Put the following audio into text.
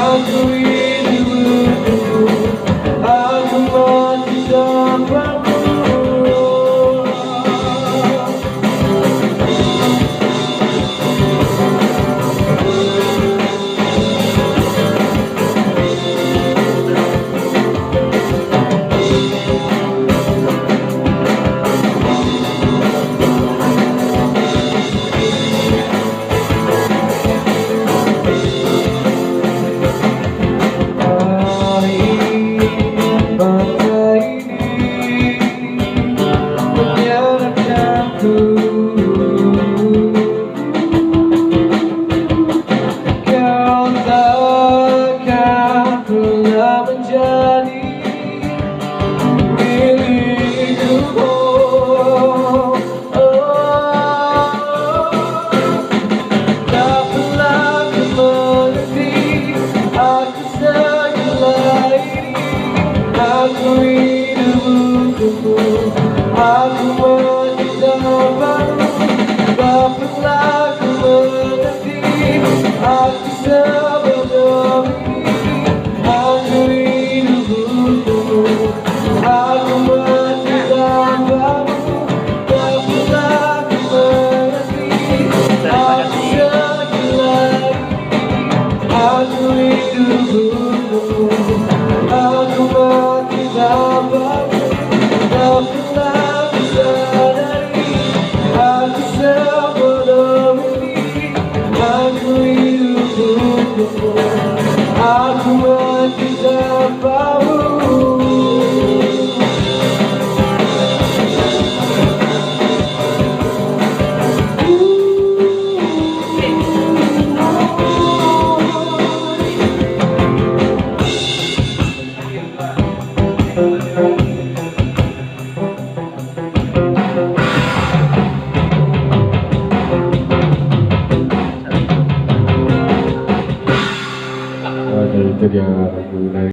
Aku hidup, aku mati tanpamu. Kau takkan pernah menjadi milikku. Tak pernah kau mengerti aku segala ini. Aku hidup untukmu, aku mati tanpamu. Tak pernah kau mengerti aku sebelum ini. Aku hidup untukmu, aku mati tanpamu. Tak pernah kau mengerti aku segala ini. Aku hidup untukmu, aku mati tanpamu. Tak pernah ku sadari aku sebelum ini. Aku hidup untukmu, aku mati tanpamu. Itu dia lagu